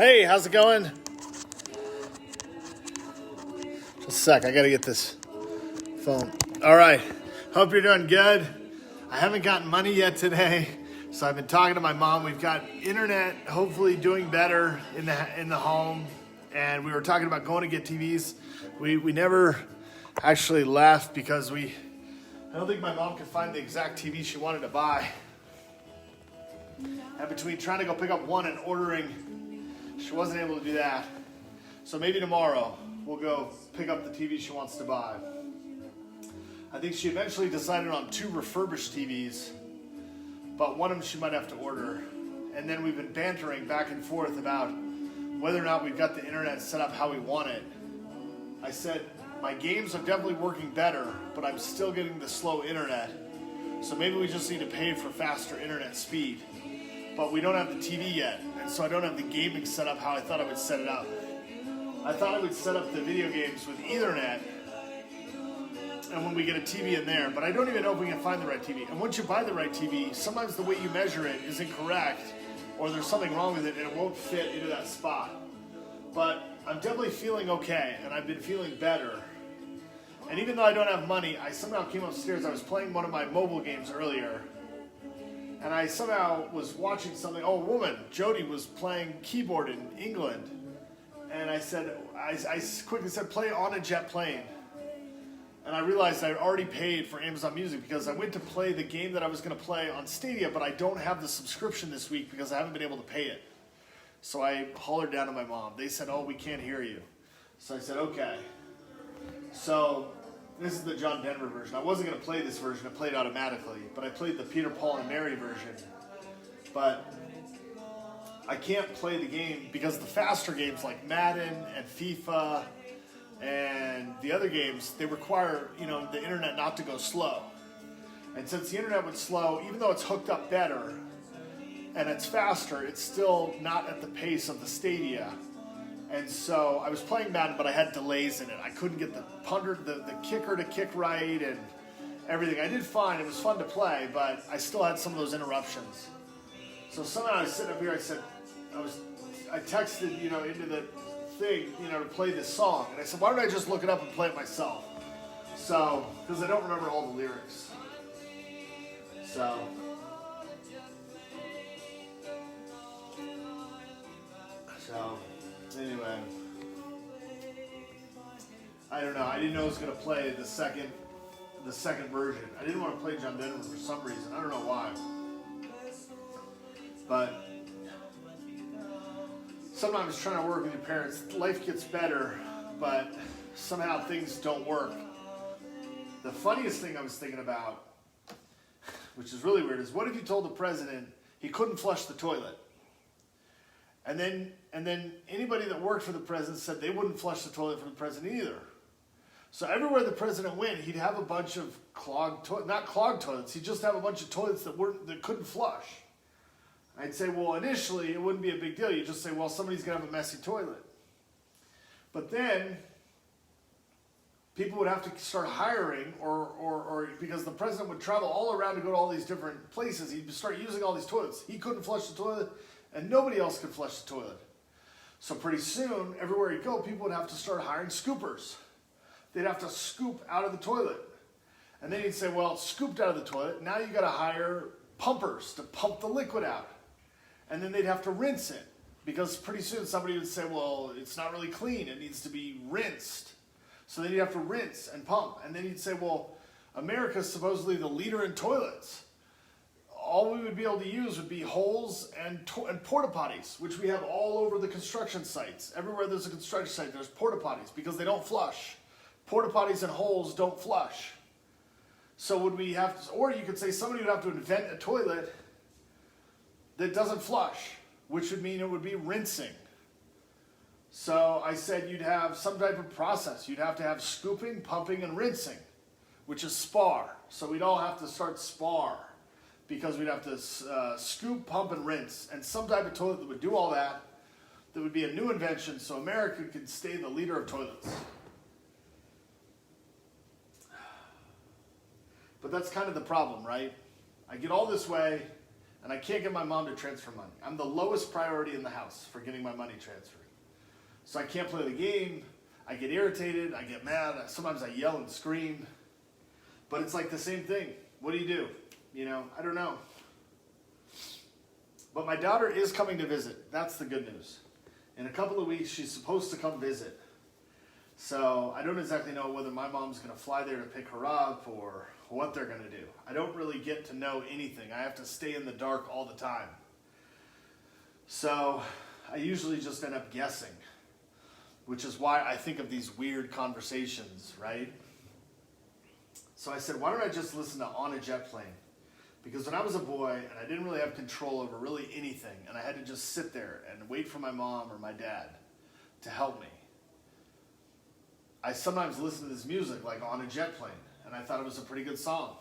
Hey, how's it going? Just a sec, I gotta get this phone. All right, hope you're doing good. I haven't gotten money yet today, so I've been talking to my mom. We've got internet, hopefully doing better in the home, and we were talking about going to get TVs. We never actually left because I don't think my mom could find the exact TV she wanted to buy. And between trying to go pick up one and ordering, she wasn't able to do that. So maybe tomorrow we'll go pick up the TV she wants to buy. I think she eventually decided on 2 refurbished TVs, but one of them she might have to order. And then we've been bantering back and forth about whether or not we've got the internet set up how we want it. I said, my games are definitely working better, but I'm still getting the slow internet. So maybe we just need to pay for faster internet speed. But we don't have the TV yet, and so I don't have the gaming set up how I thought I would set it up. I thought I would set up the video games with Ethernet, and when we get a TV in there, but I don't even know if we can find the right TV. And once you buy the right TV, sometimes the way you measure it is incorrect, or there's something wrong with it and it won't fit into that spot. But I'm definitely feeling okay, and I've been feeling better. And even though I don't have money, I somehow came upstairs. I was playing one of my mobile games earlier, and I somehow was watching something. Oh, a woman, Jody, was playing keyboard in England. And I quickly said, play On a Jet Plane. And I realized I'd already paid for Amazon Music because I went to play the game that I was going to play on Stadia, but I don't have the subscription this week because I haven't been able to pay it. So I hollered down to my mom. They said, oh, we can't hear you. So I said, okay. So this is the John Denver version. I wasn't going to play this version. It played automatically. But I played the Peter, Paul, and Mary version. But I can't play the game because the faster games like Madden and FIFA and the other games, they require, the internet not to go slow. And since the internet went slow, even though it's hooked up better and it's faster, it's still not at the pace of the Stadia. And so I was playing Madden, but I had delays in it. I couldn't get the kicker to kick right and everything. I did fine. It was fun to play, but I still had some of those interruptions. So somehow I was sitting up here. I texted, into the thing, to play this song. And I said, why don't I just look it up and play it myself? So, because I don't remember all the lyrics. So, anyway, I don't know. I didn't know I was going to play the second version. I didn't want to play John Denver for some reason. I don't know why. But sometimes trying to work with your parents, life gets better, but somehow things don't work. The funniest thing I was thinking about, which is really weird, is what if you told the president he couldn't flush the toilet? And then anybody that worked for the president said they wouldn't flush the toilet for the president either. So everywhere the president went, he'd have a bunch of not clogged toilets, he'd just have a bunch of toilets that couldn't flush. I'd say, well, initially it wouldn't be a big deal. You'd just say, well, somebody's gonna have a messy toilet. But then people would have to start hiring, or because the president would travel all around to go to all these different places, he'd start using all these toilets. He couldn't flush the toilet, and nobody else could flush the toilet. So pretty soon, everywhere he'd go, people would have to start hiring scoopers. They'd have to scoop out of the toilet. And then he'd say, well, it's scooped out of the toilet. Now you got to hire pumpers to pump the liquid out. And then they'd have to rinse it. Because pretty soon somebody would say, well, it's not really clean. It needs to be rinsed. So then you'd have to rinse and pump. And then he'd say, well, America's supposedly the leader in toilets. All we would be able to use would be holes and porta potties, which we have all over the construction sites. Everywhere there's a construction site, there's porta potties because they don't flush. Porta potties and holes don't flush. So would we have to, or you could say somebody would have to invent a toilet that doesn't flush, which would mean it would be rinsing. So I said you'd have some type of process. You'd have to have scooping, pumping, and rinsing, which is SPAR. So we'd all have to start SPAR, because we'd have to scoop, pump, and rinse. And some type of toilet that would do all that, that would be a new invention so America could stay the leader of toilets. But that's kind of the problem, right? I get all this way, And I can't get my mom to transfer money. I'm the lowest priority in the house for getting my money transferred. So I can't play the game. I get irritated. I get mad. Sometimes I yell and scream. But it's like the same thing. What do? You know, I don't know. But my daughter is coming to visit. That's the good news. In a couple of weeks, she's supposed to come visit. So I don't exactly know whether my mom's going to fly there to pick her up or what they're going to do. I don't really get to know anything. I have to stay in the dark all the time. So I usually just end up guessing, which is why I think of these weird conversations, right? So I said, why don't I just listen to On a Jet Plane? Because when I was a boy and I didn't really have control over really anything, and I had to just sit there and wait for my mom or my dad to help me, I sometimes listened to this music like On a Jet Plane, and I thought it was a pretty good song.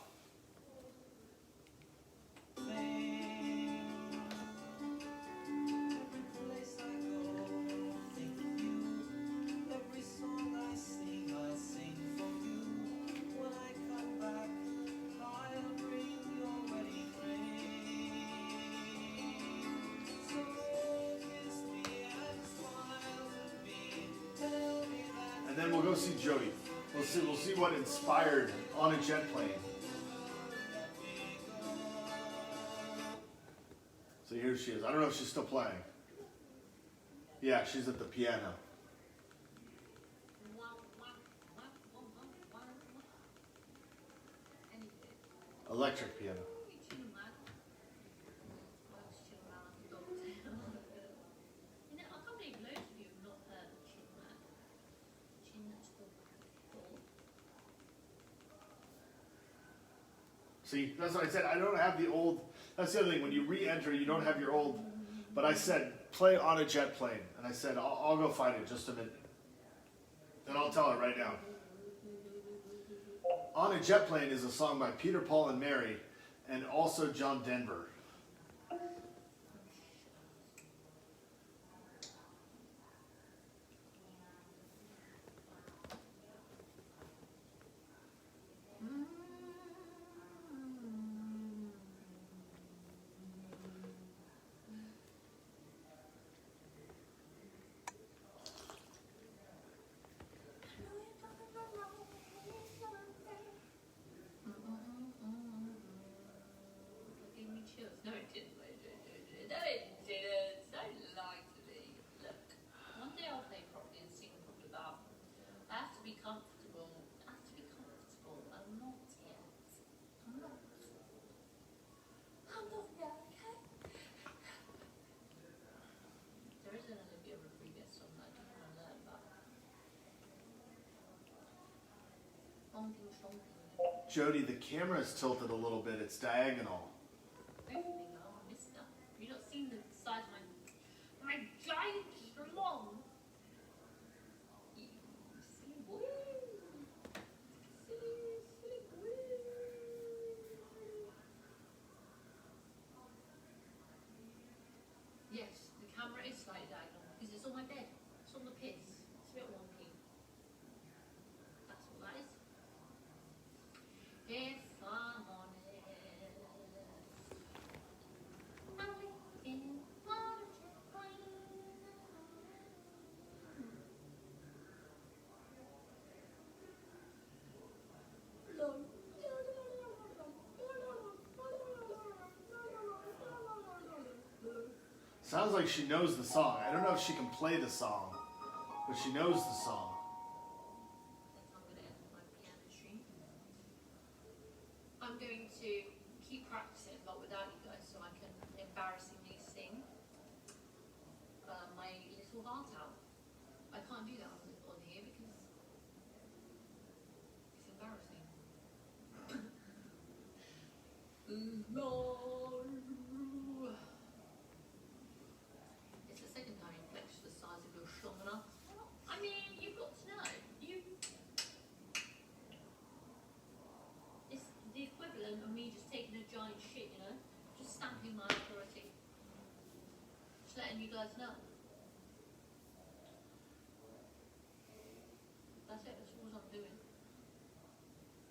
And then we'll go see Jody. We'll see what inspired On a Jet Plane. So here she is. I don't know if she's still playing. Yeah, she's at the piano. Electric piano. See, that's what I said. I don't have the old. That's the other thing. When you re-enter, you don't have your old. But I said, play On a Jet Plane. And I said, I'll go find it just a minute. And I'll tell it right now. On a Jet Plane is a song by Peter, Paul, and Mary, and also John Denver. No, it didn't. No, it didn't. Don't lie to me. Look, one day I'll play properly and sing properly, but I have to be comfortable. I have to be comfortable. I'm not yet. I'm not. I'm not yet, okay? There is an Olivia Rodriguez song that I do want to learn, but Jody, the camera is tilted a little bit. It's diagonal. You've not seen the size of my giant schlong. Silly boy. Silly boy. Yes, the camera is slightly diagonal because it's on my bed. It's on the piss. It's a bit wonky. That's all that is. If I'm honest, Sounds like she knows the song. I don't know if she can play the song, but she knows the song. I'm going to keep practicing, but without you guys, so I can embarrassingly sing my little heart out. I can't do that on here because it's embarrassing. It's the second time you flexed the size of your schlong enough. I mean, you've got to know. It's the equivalent of me just taking a giant shit, you know? Just stamping my authority. Just letting you guys know. That's it, that's all I'm doing.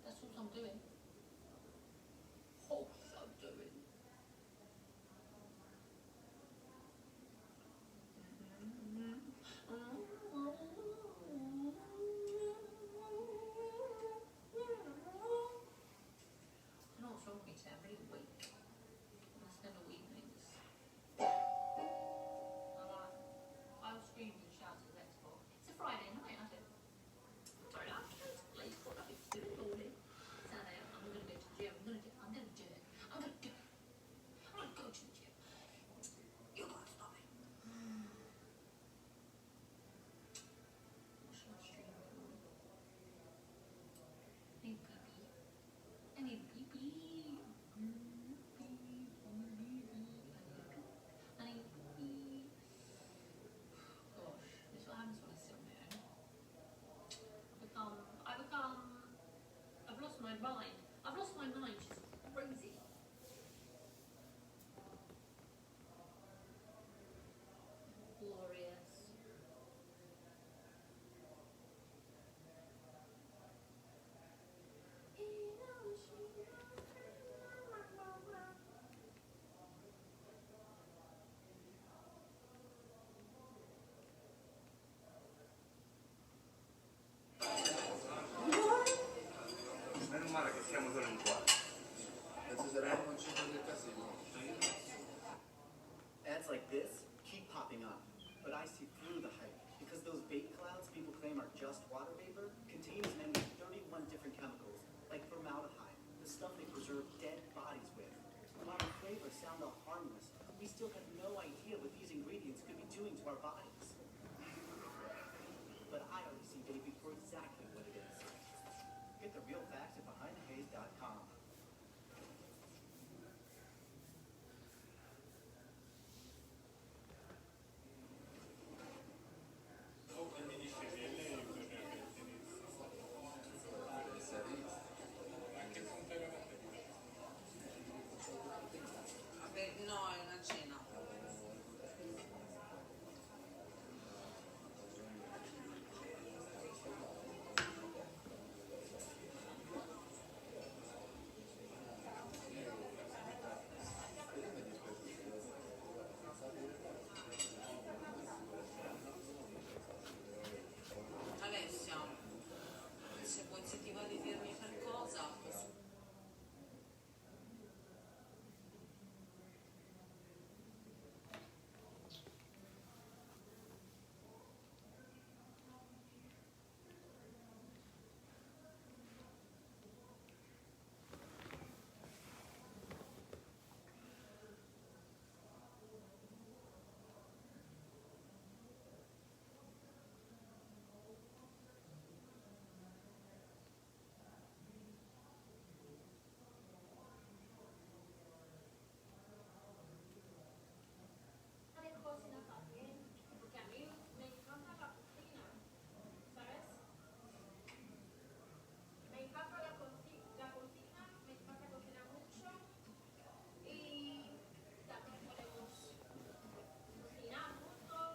That's all I'm doing. All I'm doing. stuff they preserve dead bodies with. While the flavors sound all harmless, we still have no idea what these ingredients could be doing to our bodies. But I already see vaping for exactly what it is. Get the real facts at BehindTheHaze.com. Vabbè, no, è una cena. Alessia, se ti va di dirmi qualcosa. De cocina también, porque a mí me encanta la cocina, ¿sabes? Me encanta la cocina, me encanta cocinar mucho y también podemos cocinar juntos,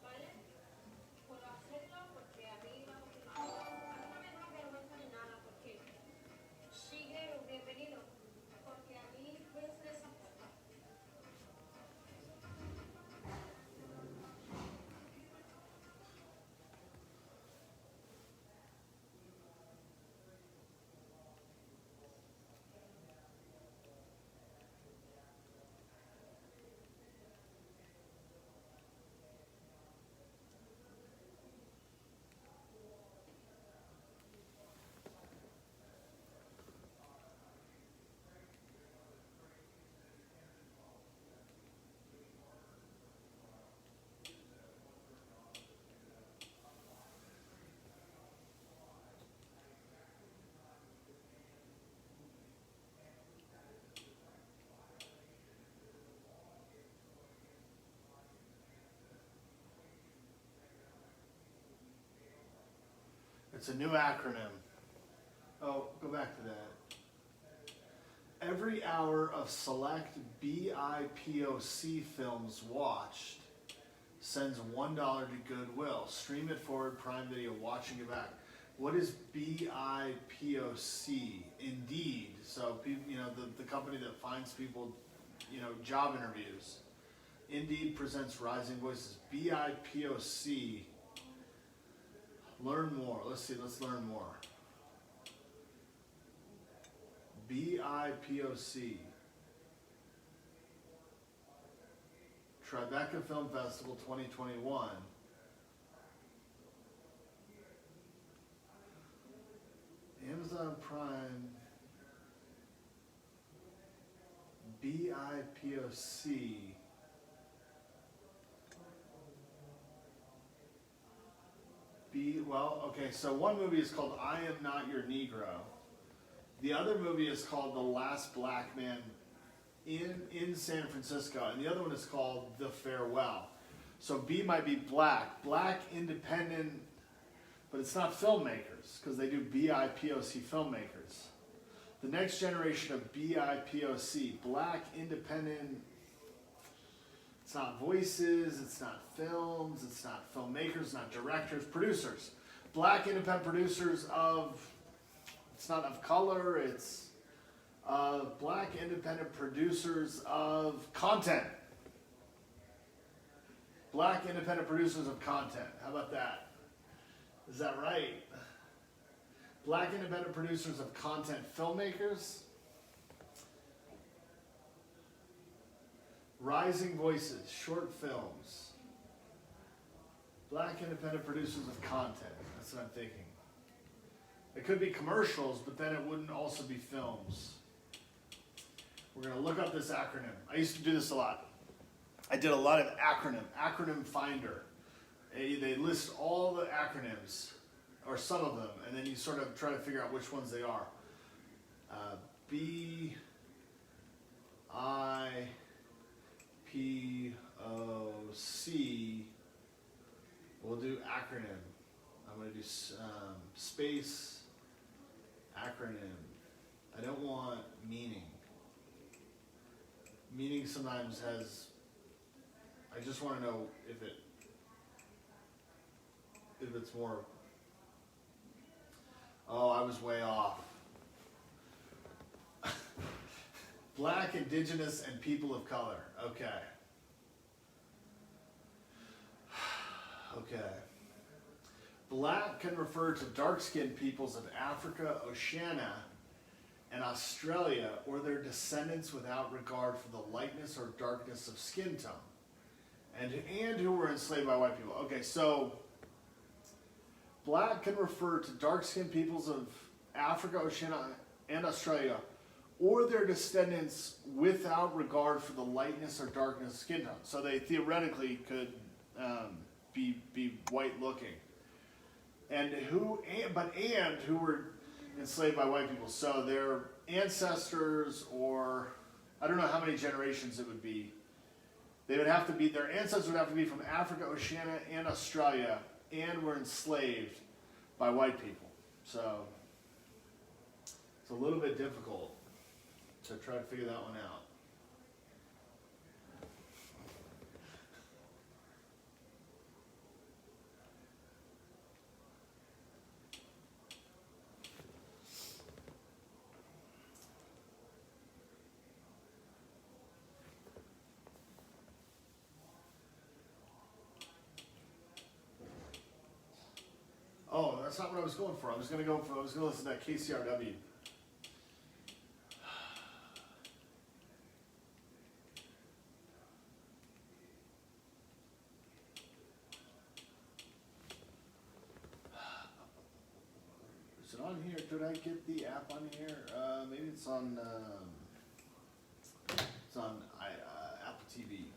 ¿vale? Puedo hacerlo porque a mí la cocina, a mí no me da vergüenza ni nada porque Shigeru, bienvenido, porque a mí me estresa. It's a new acronym. Oh, go back to that. Every hour of select BIPOC films watched sends $1 to Goodwill. Stream it forward, Prime Video, watching it back. What is BIPOC? Indeed. So, you know, the company that finds people, you know, job interviews. Indeed presents Rising Voices. BIPOC. Learn more. Let's learn more. BIPOC. Tribeca Film Festival 2021. Amazon Prime. BIPOC. Well, okay, so one movie is called I Am Not Your Negro. The other movie is called The Last Black Man in San Francisco, and the other one is called The Farewell. So B might be black independent, but it's not filmmakers, because they do BIPOC filmmakers. The next generation of BIPOC, black independent. It's not voices, it's not films, it's not filmmakers, not directors, producers. Black independent producers of, it's not of color, it's black independent producers of content. Black independent producers of content. How about that? Is that right? Black independent producers of content, filmmakers. Rising Voices, short films. Black independent producers of content. That's what I'm thinking. It could be commercials, but then it wouldn't also be films. We're gonna look up this acronym. I used to do this a lot. I did a lot of acronym finder. They list all the acronyms, or some of them, and then you sort of try to figure out which ones they are. B, I, P, O, C. We'll do acronym. I'm going to do space, acronym. I don't want meaning. Meaning sometimes has, I just want to know if it's more, oh, I was way off. Black, indigenous, and people of color. Okay. Okay. Black can refer to dark-skinned peoples of Africa, Oceania, and Australia, or their descendants without regard for the lightness or darkness of skin tone, and who were enslaved by white people. Okay, so black can refer to dark-skinned peoples of Africa, Oceania, and Australia, or their descendants without regard for the lightness or darkness of skin tone. So they theoretically could be white-looking. And who were enslaved by white people. So their ancestors, or I don't know how many generations it would be. Their ancestors would have to be from Africa, Oceania, and Australia, and were enslaved by white people. So it's a little bit difficult to try to figure that one out. Oh, that's not what I was going for. I was going to listen to that KCRW. Is it on here? Did I get the app on here? Maybe it's on. It's on Apple TV.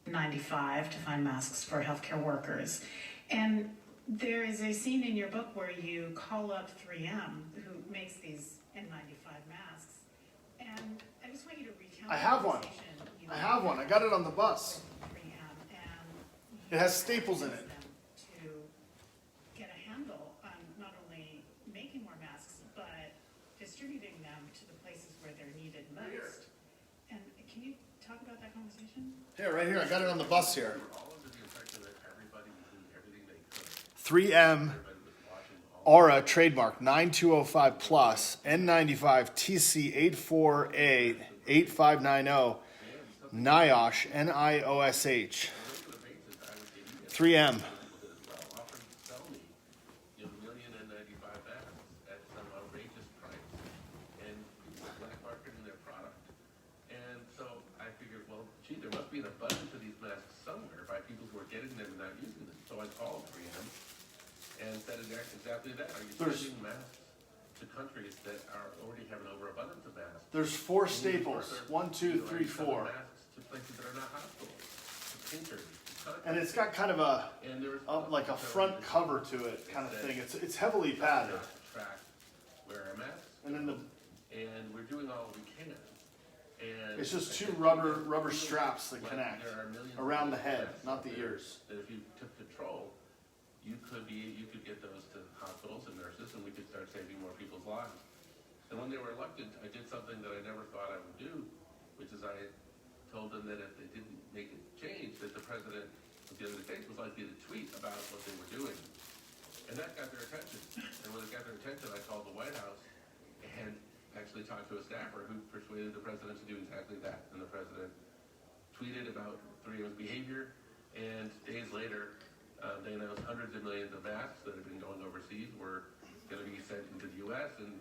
N95 to find masks for healthcare workers. And there is a scene in your book where you call up 3M, who makes these N95 masks. And I just want you to recount I have one. I have one. I got it on the bus. 3M, and It has staples in it. to get a handle on not only making more masks, but distributing them to the places where they're needed most. And can you talk about that conversation? Here, right here. I got it on the bus here. All under the impression that everybody was doing everything they could. 3M Everybody was watching all. Aura trademark 9205 plus N95 TC 84A 8590 NIOSH NIOSH On a regular basis, I would get emails 3M. from people as well, offering to sell me, a million N95 masks at some outrageous price, and people were black marketing their product. And so I figured, well, gee, there must be an abundance of these masks somewhere by people who are getting them and not using them. So I called 3M and said exactly that. Are you sending masks to countries that already have an overabundance of masks? There's 4 And staples. further, 1, 2, 3, are you selling 4. masks to places that are not hospitals, to painters, to And it's contractors. got kind of a And there was like a front cover to it kind of thing. It's heavily padded. Track wear a mask, And then and we're doing all we can. And it's just I 2 said, rubber straps that like, connect there are millions around the of head, masks not the out there ears. That if you took control, you could get those to hospitals and nurses, and we could start saving more people's lives. And when they were elected, I did something that I never thought I would do, which is I told them that if they didn't make a change, that the president of the United States was likely to tweet about what they were doing. And that got their attention. And when it got their attention, I called the White House and actually talked to a staffer who persuaded the president to do exactly that. And the president tweeted about 3M's behavior, and days later, they announced hundreds of millions of masks that had been going overseas were going to be sent into the U.S., and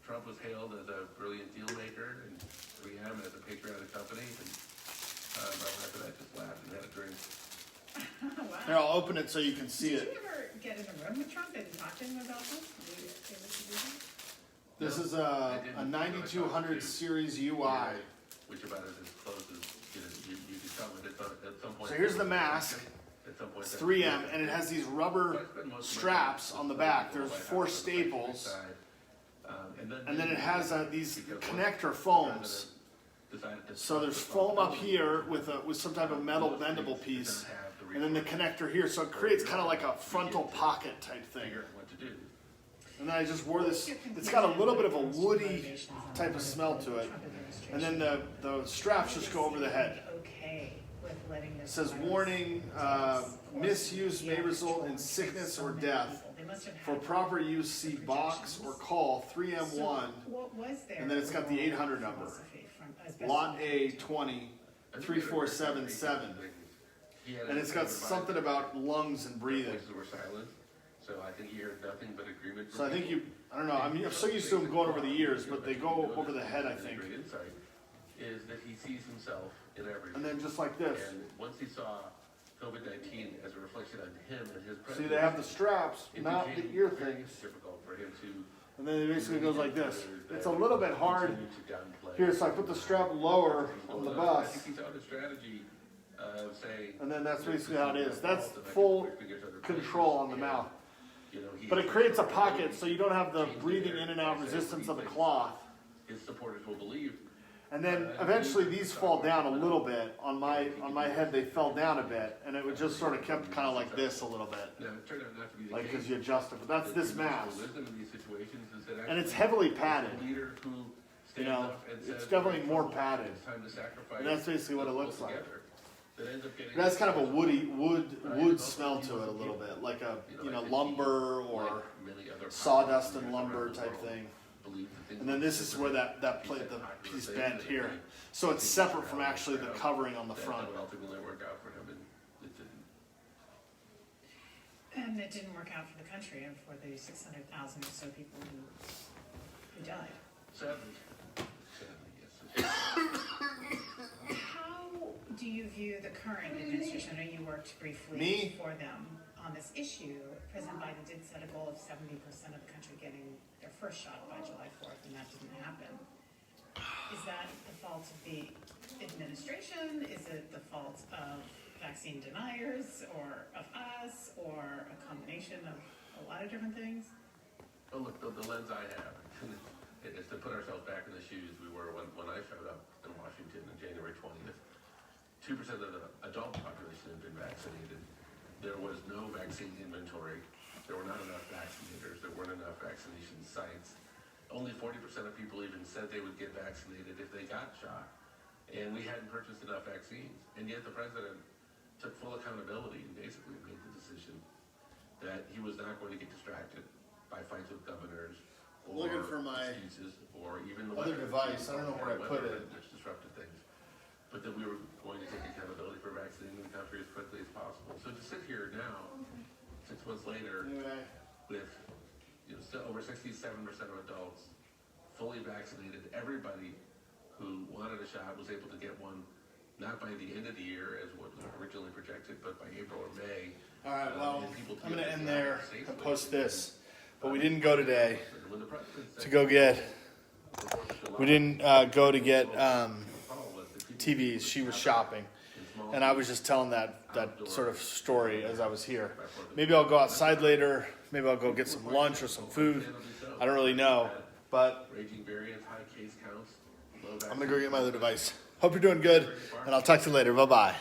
Trump was hailed as a brilliant deal maker, and 3M as a patriotic company, and my wife and I just laughed and had a drink. Wow. Here, I'll open it so you can see Did it. you ever get in a room with Trump and talk to him about this? Were you able to do that? This is I a didn't. 9200 series UI. Which about is as close as you can tell it. It's at some point. So here's the mask. At some point, It's 3M, and it has these rubber straps on the back. There's 4 staples, and then it has these connector foams. So there's foam up here with some type of metal bendable piece, and then the connector here. So it creates kind of like a frontal pocket type thing. And then I just wore this. It's got a little bit of a woody type of smell to it, and then the straps just go over the head. Okay with letting It this says virus- warning, misuse may result in sickness or death. They must have For had proper use, see box or call 3M1, So what was there? and then it's got the 800 number. philosophy from asbestos? lot A 20 3477. And it's got something about lungs and breathing. Voices were silent, so I think he heard nothing but agreement. So I think I don't know, I'm so used to them going over the ears, but they go over the head, I think. Great insight is that he sees himself in everything. And then just like this. And once he saw COVID-19 as a reflection on him and his See, presence, they have the straps, it not the became ear very things. difficult for him to And then it basically goes like this. It's a little bit hard. continue to downplay. Here, so I put the strap lower on the I bus. think he's out a strategy of saying. And then that's basically how it is. That's full control on the mouth. But it creates a pocket so you don't have the breathing in and out resistance of the cloth. His supporters will believe. And then eventually these fall down a little bit. On my head they fell down a bit, and it would just sort of kept kind of like this a little bit. Now, it turned out not to be the Like case. because you adjust it. But that's this mask. Wisdom in these situations is that And it's actually heavily padded. a leader who You stands know, up and it's says, definitely more "It's padded. time to sacrifice." And that's basically what it looks like. together, that ends up getting- It has kind of a wood smell to it a little bit, like a lumber or like many other sawdust politicians and lumber around the type world, thing. believe that things And then this is where that plate, the piece bent here. So it's separate from actually the covering on the front. That would ultimately work out for him, and it didn't. And it didn't work out for the country and for the 600,000 or so people who died. Sadly, yes. How do you view the current administration? I know you worked briefly Me? for them on this issue. President Biden did set a goal of 70% of the country getting their first shot by July 4th, and that didn't happen. Is that the fault of the administration? Is it the fault of vaccine deniers, or of us, or a combination of a lot of different things? Well, look, the lens I have is to put ourselves back in the shoes we were when I showed up in Washington on January 20th. 2% of the adult population had been vaccinated. There was no vaccine inventory. There were not enough vaccinators. There weren't enough vaccination sites. Only 40% of people even said they would get vaccinated if they got shot. And we hadn't purchased enough vaccines. And yet the president took full accountability and basically made the decision that he was not going to get distracted by fights with governors or Looking for my excuses or even the other weather. device. I don't know where I put it. Which disrupted things. But that we were going to take accountability for vaccinating the country as quickly as possible. So to sit here now, 6 months later, Anyway, with still over 67% of adults fully vaccinated, everybody who wanted a shot was able to get one, not by the end of the year as what was originally projected, but by April or May. all right. Well, And people I'm gonna feel end that there safely. and post this. But we didn't go today When the president said to go get. before July, We didn't go to get Paul was that people TVs. She was shopping, in small and I was just telling that sort of story as I was here. Maybe I'll go outside later. Maybe I'll go get some lunch or some food. I don't really know, but raging variants, high case counts, low I'm gonna go get my other device. Hope you're doing good, and I'll talk to you later. Bye bye.